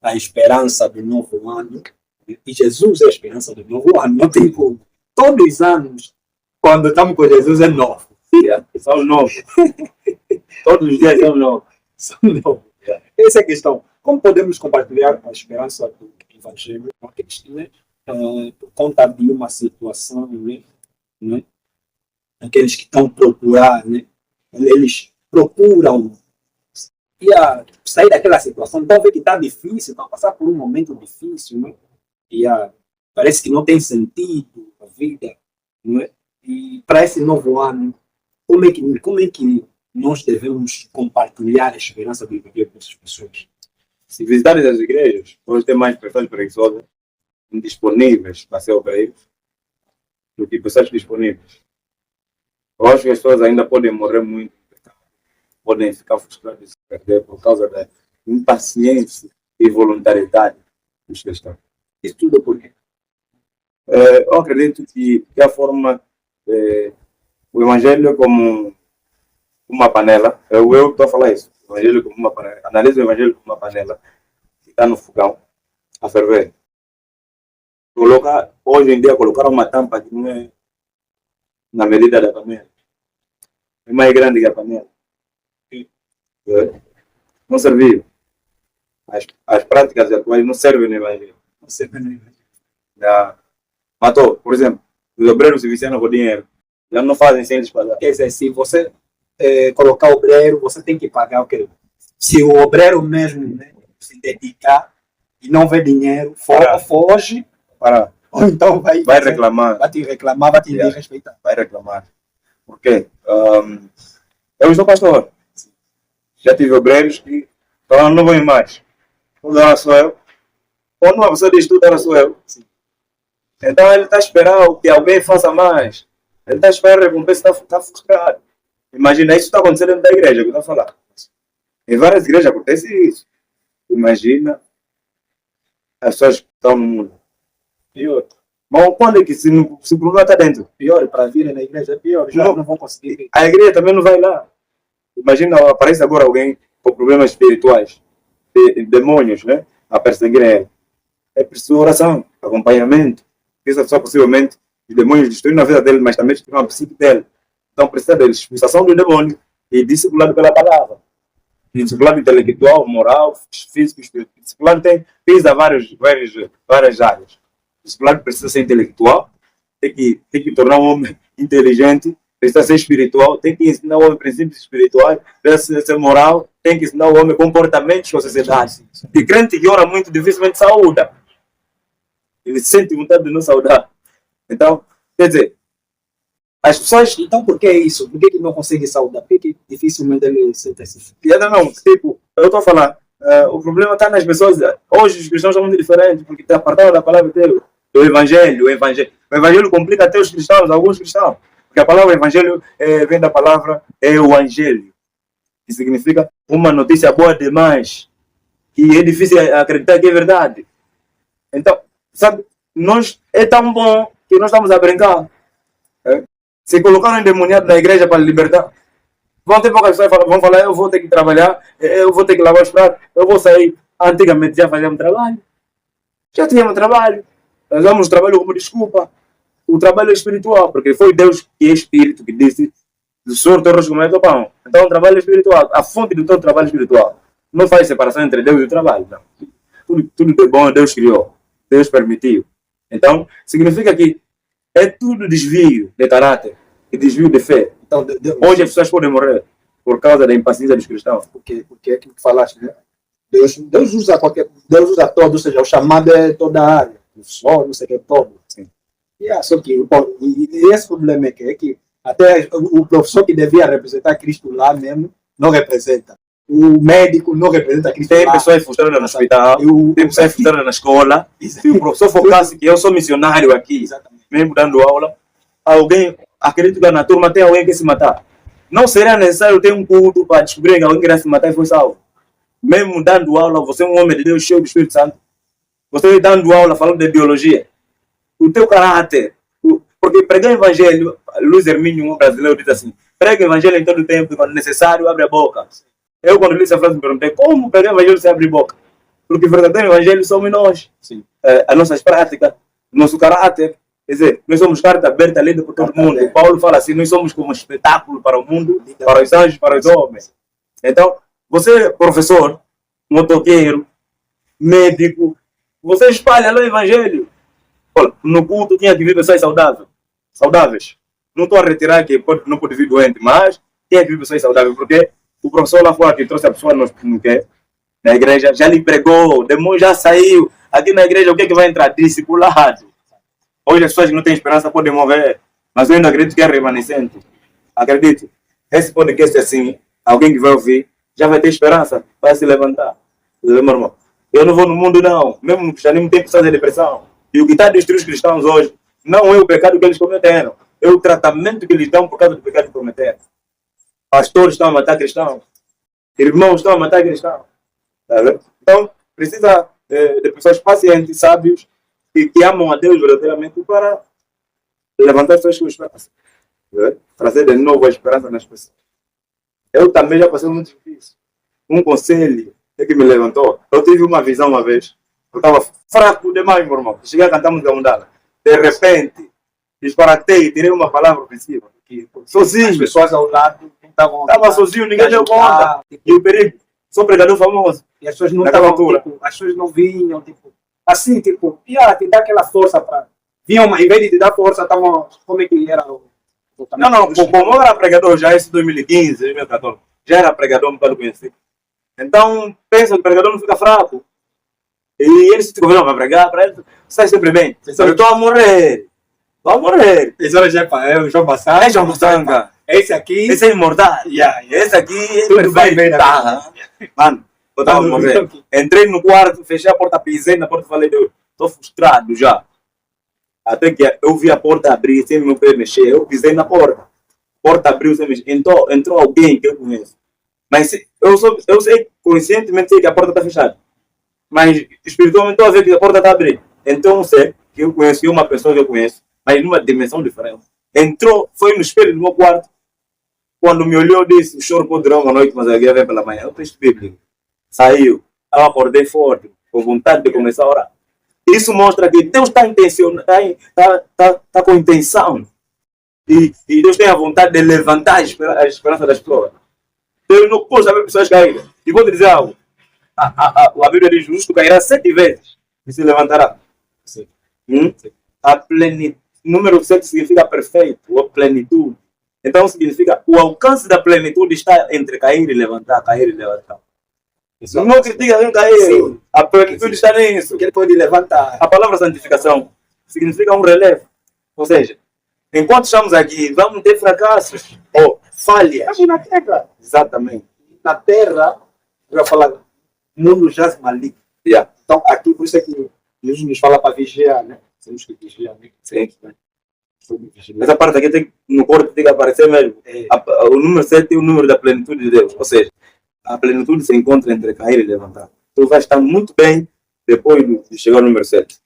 a esperança do novo ano. E Jesus é a esperança do novo ano, não tem como. Todos os anos, quando estamos com Jesus, é novo. São novos. Todos os dias são novos. São novos. Essa é a questão. Como podemos compartilhar a esperança do Evangelho com aqueles, né? Por conta de uma situação, né? Aqueles que estão procurando, né? Eles procuram sair daquela situação, então vê que está difícil, estão passar por um momento difícil, né? E parece que não tem sentido a vida, não é? E para esse novo ano, como é que nós devemos compartilhar a esperança do Evangelho com essas pessoas? Se visitarem as igrejas, hoje tem mais pessoas preguiçosas disponíveis para ser obreiros do que pessoas disponíveis. Eu acho que as pessoas ainda podem morrer muito, podem ficar frustradas e se perder por causa da impaciência e voluntariedade dos cristãos. Isso tudo por quê? Eu acredito que a forma, o Evangelho é como uma panela. Eu estou a falar isso. O Evangelho é como uma panela. Analisa o Evangelho como uma panela que está no fogão a ferver. Hoje em dia, colocaram uma tampa que não é na medida da panela. É mais grande que a panela. Não serviu. As práticas atuais não servem no Evangelho. Não sei bem. Matou, por exemplo, os obreiros se viciando com dinheiro. Já não fazem sem eles pagar. Quer dizer, se você colocar obreiro, você tem que pagar o que? Se o obreiro mesmo, né, se dedicar e não vê dinheiro, foge, Para. ou então vai Reclamar. vai te reclamar, vai te desrespeitar. Vai reclamar. Por quê? Eu sou pastor. Já tive obreiros que falaram, não vou ir mais. Tudo era só eu. Quando uma pessoa diz tudo era só eu. Então ele está esperando que alguém faça mais. Ele está esperando a recompensa, está frustrado. Imagina, isso está acontecendo dentro da igreja, que eu estou falando. Em várias igrejas acontece isso. Imagina as pessoas que estão no mundo. Pior, Mas quando é que se o problema está dentro? pior para vir na igreja é pior, já não vão conseguir. A igreja também não vai lá. Imagina, aparece agora alguém com problemas espirituais, demônios, né? A perseguir ele. É preciso oração, acompanhamento. Essa pessoa possivelmente os demônios destruíram a vida dele, mas também destruíram a psique dele. Então precisa de expulsação do demônio e discipulado pela palavra. Discipulado intelectual, moral, físico, espiritual. Discipulado pisa várias áreas. Discipulado precisa ser intelectual, tem que tornar um homem inteligente, precisa ser espiritual, tem que ensinar o homem princípios espirituais, precisa ser moral, tem que ensinar o homem comportamentos com a sociedade. E crente que ora muito dificilmente saúda. Ele sente vontade de não saudar. Então, quer dizer, as pessoas. Então por que isso? Por que não consegue saudar? Por que dificilmente ele sente assim? Não, tipo, eu estou a falar, o problema está nas pessoas. Hoje os cristãos são muito diferentes, porque está apartado da palavra de Deus. O Evangelho. O Evangelho complica até os cristãos, alguns cristãos. Porque a palavra Evangelho vem da palavra Evangelho, que significa uma notícia boa demais, que é difícil acreditar que é verdade. Então, sabe, é tão bom que nós estamos a brincar. Se colocaram endemoniado na igreja para libertar, vão ter poucas pessoas que vão falar, eu vou ter que trabalhar, eu vou ter que lavar os pratos, eu vou sair. Antigamente já fazíamos trabalho. Já tínhamos trabalho. Nós usamos o trabalho como desculpa. O trabalho é espiritual, porque foi Deus que é espírito que disse do Senhor teu rosto como é teu pão. Então o trabalho é espiritual. A fonte do teu trabalho é espiritual. Não faz separação entre Deus e o trabalho. Não. Tudo que é bom Deus criou. Deus permitiu. Então, significa que é tudo desvio de caráter e desvio de fé. Então, Hoje as pessoas podem morrer por causa da impaciência dos cristãos. porque é aquilo que falaste, né? Deus usa todo, ou seja, o chamado é toda a área. O sol, não sei o que, todo. Sim. Só que e esse problema é que até o professor que devia representar Cristo lá mesmo não representa. O médico não representa Cristo Tem lá. pessoas frustradas no hospital, tem pessoas frustradas na escola. Se o professor focasse que eu sou missionário aqui, Exatamente. mesmo dando aula, acredito que na turma tem alguém que quer se matar. Não seria necessário ter um culto para descobrir que alguém queria se matar e foi salvo. Mesmo dando aula, você é um homem de Deus cheio do Espírito Santo. Você dando aula falando de biologia. O teu caráter. Porque pregar o evangelho, Luiz Hermínio, um brasileiro, diz assim: prega o evangelho em todo o tempo, quando necessário, abre a boca. Eu, quando li essa frase, me perguntei como pregar o evangelho sem abrir boca. Porque o verdadeiro evangelho somos nós. Sim. As nossas práticas, nosso caráter. Quer dizer, nós somos carta aberta, lida por todo mundo. Paulo fala assim: nós somos como um espetáculo para o mundo, para os anjos, para os homens. Então, você, professor, motoqueiro, médico, você espalha lá o evangelho. Olha, no culto tinha que vir pessoas saudáveis. Não estou a retirar que não pode vir doente, mas tinha que vir pessoas saudáveis, porque o professor lá fora que trouxe a pessoa na igreja já lhe pregou, o demônio já saiu. Aqui na igreja o que é que vai entrar? Discipulado. Hoje as pessoas que não têm esperança podem morrer, mas eu ainda acredito que é remanescente. Acredito. Esse podcast assim, alguém que vai ouvir, já vai ter esperança, vai se levantar. Meu irmão, eu não vou no mundo não, mesmo no cristianismo tem pessoas de depressão. E o que está destruindo os cristãos hoje não é o pecado que eles cometeram, é o tratamento que eles dão por causa do pecado que cometeram. Pastores estão a matar cristãos, irmãos estão a matar cristãos. Tá vendo? Então, precisa de pessoas pacientes, sábios, e que amam a Deus verdadeiramente para levantar suas esperanças. Trazer de novo a esperança nas pessoas. Eu também já passei muito difícil. Um conselho é que me levantou. Eu tive uma visão uma vez. Eu estava fraco demais, meu irmão. Cheguei a cantar música mundana. De repente, disparatei, tirei uma palavra ofensiva. Sozinho. As pessoas ao lado estavam. Estava sozinho, ninguém deu conta. E o perigo. Sou pregador famoso. E as pessoas não estavam, tipo, as pessoas não vinham, tipo, assim, tipo, te dá aquela força para. Vinham, em vez de te dar força, estavam. Como é que era o. Não, como eu era pregador já esse 2015, 2014, já era pregador, me pode conhecer. Então, pensa que o pregador não fica fraco. E ele se convidou para pregar, para ele, sai sempre bem. Eu estou a morrer. Estou a morrer. Esse hora já é o João Bassanga. É João Bassanga. Esse aqui. Esse é imortal. Esse aqui é perfeito. Mano, eu estava a morrer. Entrei no quarto, fechei a porta, pisei na porta e falei, Deus, estou frustrado já. Até que eu vi a porta abrir sem meu pé mexer. Eu pisei na porta. A porta abriu sem mexer. Entrou alguém que eu conheço. Mas eu sei, conscientemente sei que a porta está fechada. Mas espiritualmente estou a ver que a porta está abrindo. Então eu sei que eu conheci uma pessoa que eu conheço, mas numa dimensão diferente. Entrou, foi no espelho do meu quarto. Quando me olhou, disse: o choro pode durar uma noite, mas a guia vem pela manhã. Eu texto bíblico. Saiu. Eu acordei forte, com vontade de começar a orar. Isso mostra que Deus está com intenção. E Deus tem a vontade de levantar a esperança das pessoas. Deus não pode saber pessoas caírem. E vou te dizer algo. A Bíblia diz: justo cairá 7 vezes e se levantará. Sim. A plenitude. Número 7 significa perfeito, ou plenitude. Então significa o alcance da plenitude está entre cair e levantar, cair e levantar. Não critica quem cair. A plenitude está nisso. Que ele pode levantar. A palavra santificação significa um relevo. Ou seja, enquanto estamos aqui, vamos ter fracassos ou falhas. Aqui na terra. Exatamente. Na terra, eu ia falar, o mundo jaz maligno. Então, aqui, por isso é que Jesus nos fala para vigiar, né? Temos que vigiar, né? Sim. Essa parte aqui no corpo tem que aparecer mesmo. O número 7 é o número da plenitude de Deus. Ou seja, a plenitude se encontra entre cair e levantar. Tu vai estar muito bem depois de chegar ao número 7.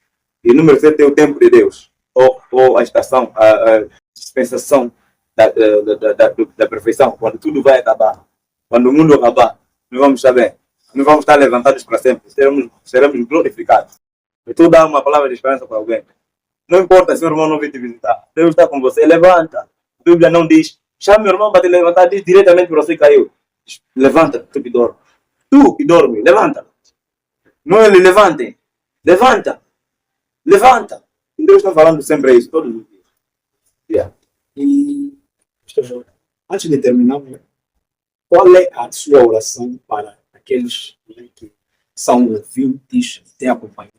E o número 7 é o tempo de Deus. Ou a estação, a dispensação da perfeição. Quando tudo vai acabar. Quando o mundo acabar, nós vamos estar bem. Nós vamos estar levantados para sempre. Seremos glorificados. E tu dá uma palavra de esperança para alguém. Não importa se o irmão não vir te visitar. Deus está com você. Levanta. A Bíblia não diz: chame o irmão para te levantar. Diz diretamente para você que caiu. Levanta, tu que dorme. Tu que dorme, levanta. Não ele levante. Levanta. Levanta. E Deus está falando sempre isso, todos os dias. E, antes de terminar, qual é a sua oração para aqueles que são ouvintes que têm acompanhado?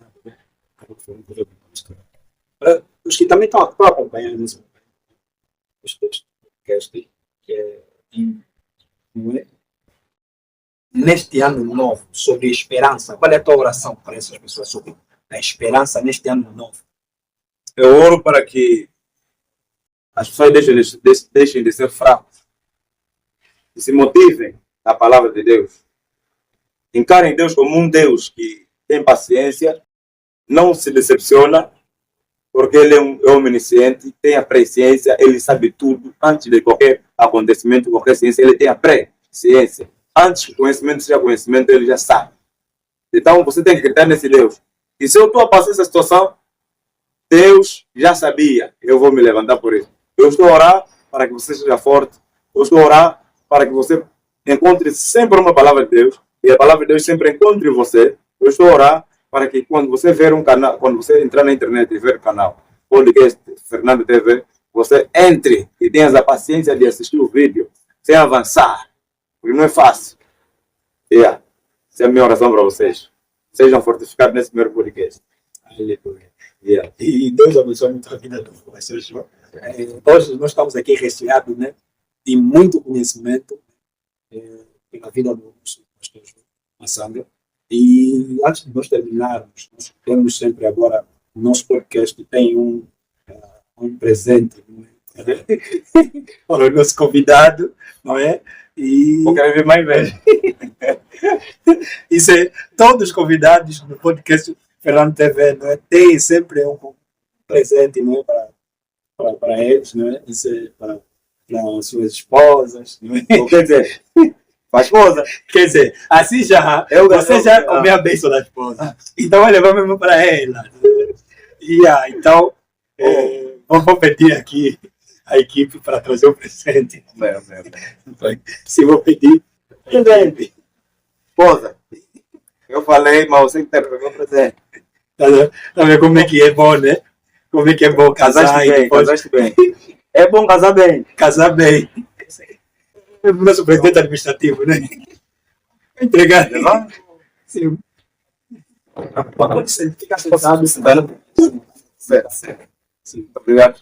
Os que também estão acompanhando esse podcast, que é neste ano novo, sobre esperança. Qual é a tua oração para essas pessoas sobre a esperança neste ano novo? Eu oro para que as pessoas deixem de ser fracos e se motivem na palavra de Deus. Encarem Deus como um Deus que tem paciência, não se decepciona, porque Ele é onisciente, tem a presciência, Ele sabe tudo. Antes de qualquer acontecimento, qualquer ciência, Ele tem a presciência. Antes que o conhecimento seja conhecimento, Ele já sabe. Então você tem que acreditar nesse Deus. E se eu estou a passar essa situação, Deus já sabia. Eu vou me levantar por isso. Eu estou a orar para que você seja forte. Eu estou a orar para que você encontre sempre uma palavra de Deus. E a palavra de Deus sempre encontre você. Eu estou a orar para que quando você ver um canal, quando você entrar na internet e ver o canal Podcast Fernando TV, você entre e tenha a paciência de assistir o vídeo sem avançar. Porque não é fácil. Essa é a minha oração para vocês. Sejam fortificados nesse primeiro podcast. Aleluia. E Deus abençoe muito a vida do professor João. Hoje nós estamos aqui recheados, né, de muito conhecimento na vida do pastor João Bassanga. E antes de nós terminarmos, nós temos sempre agora, o nosso podcast tem um presente, não é? Para o nosso convidado, não é? E eu quero ver mais vezes. isso é, todos os convidados do podcast Fernando TV, não é? Tem sempre um presente, não é? Para eles, não é? Isso é para suas esposas, não é? Quer dizer, para a esposa. Quer dizer, assim já, você já comeu a bênção da esposa. Então vai levar mesmo para ela. Então, vamos pedir aqui a equipe para trazer o presente. Se vou pedir, presente. Esposa, eu falei, mas você que tem o presente. Tá vendo como é que é bom, né? Como é que é bom casar e depois... Casaste bem. É bom casar bem. Casar bem. É o nosso presidente administrativo, né? Entregar. Sim. Fica sentado. Certo. Sim. Obrigado.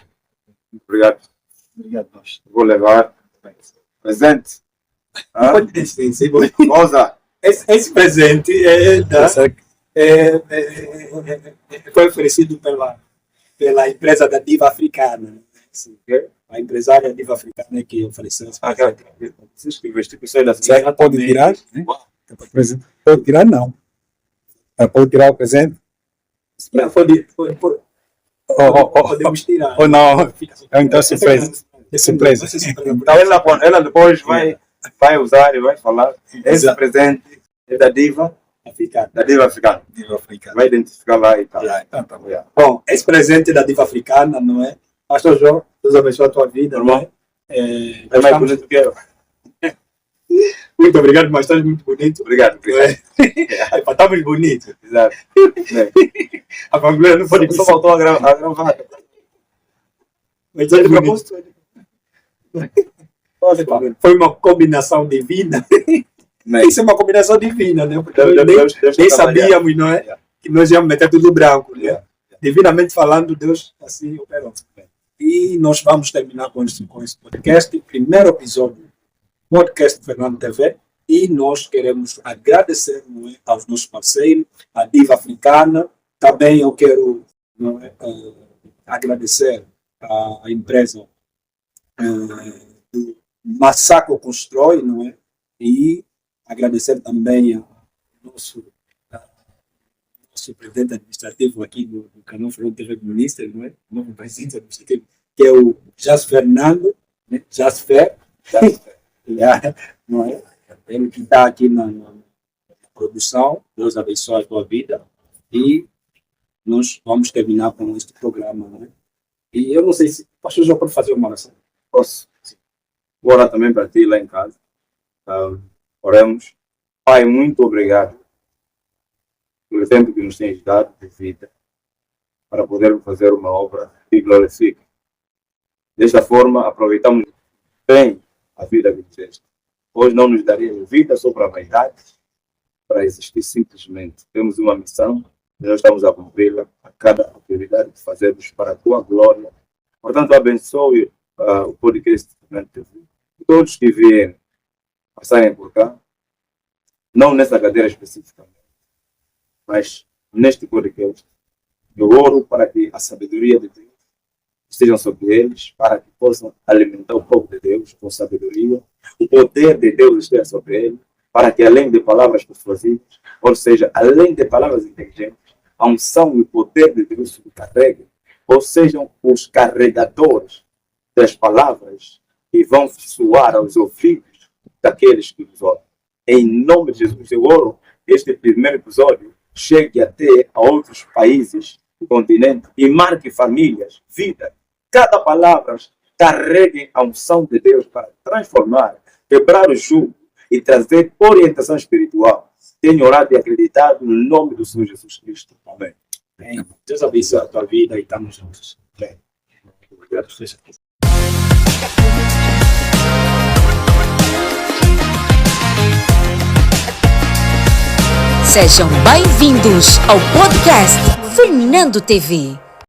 Obrigado, nós. Vou levar presente. Sim. Esposa. Esse presente foi oferecido pela empresa da Diva Africana. Sim. A empresária Diva Africana que ofereceu esse presente. Será que pode tirar? Pode tirar, não. Pode tirar o presente? Podemos tirar. Ou não? Então, surpresa. Surpresa. Então, ela depois vai usar e vai falar. Esse presente é da Diva Africana. Da Diva Africana. Vai identificar lá e tal. Bom, esse presente da Diva Africana, não é? Pastor João, Deus abençoe a tua vida, irmão. É mais bonito que eu. Muito obrigado, mas estás muito bonito. Obrigado. Estamos bonitos. Exato. A família não pode... Só faltou a gravata. Mas é propósito. Foi uma combinação divina. Isso é uma combinação divina, né? Porque nem sabíamos, não é? Que nós íamos meter tudo branco, né? Divinamente falando, Deus assim operou. E nós vamos terminar com esse podcast, primeiro episódio do podcast Fernando TV. E nós queremos agradecer, não é, aos nossos parceiros, a Diva Africana. Também eu quero, não é, agradecer à empresa do Massaco Constrói, não é? E agradecer também ao nosso presidente administrativo aqui do canal Fernando TV Ministro, não é? O novo presidente administrativo, que é o Jasper Fernando, né? Jasper, não é? Ele que está aqui na produção. Deus abençoe a tua vida. E nós vamos terminar com este programa, não é? E eu não sei se o pastor já pode fazer uma oração. Posso? Vou orar também para ti lá em casa. Oremos. Pai, muito obrigado pelo tempo que nos tens dado de vida para podermos fazer uma obra que glorifique. Desta forma, aproveitamos bem a vida que nos deste. Hoje não nos daria vida só para a vaidade, para existir simplesmente. Temos uma missão e nós estamos a cumpri-la a cada atividade que fazemos para a tua glória. Portanto, abençoe o podcast Fernando TV. Todos que vierem passarem por cá, não nessa cadeira especificamente, mas neste podcast, eu oro para que a sabedoria de Deus esteja sobre eles, para que possam alimentar o povo de Deus com sabedoria, o poder de Deus esteja sobre eles, para que além de palavras persuasivas, ou seja, além de palavras inteligentes, a unção e o poder de Deus se carreguem, ou sejam os carregadores das palavras que vão soar aos ouvidos daqueles que nos ouvem. Em nome de Jesus, eu oro que este primeiro episódio chegue até a outros países do continente e marque famílias, vidas. Cada palavra carregue a unção de Deus para transformar, quebrar o jugo e trazer orientação espiritual. Tenho orado e acreditado no nome do Senhor Jesus Cristo. Amém. Amém. Deus abençoe a tua vida e estamos juntos. Amém. Obrigado. Sejam bem-vindos ao podcast Fernando TV.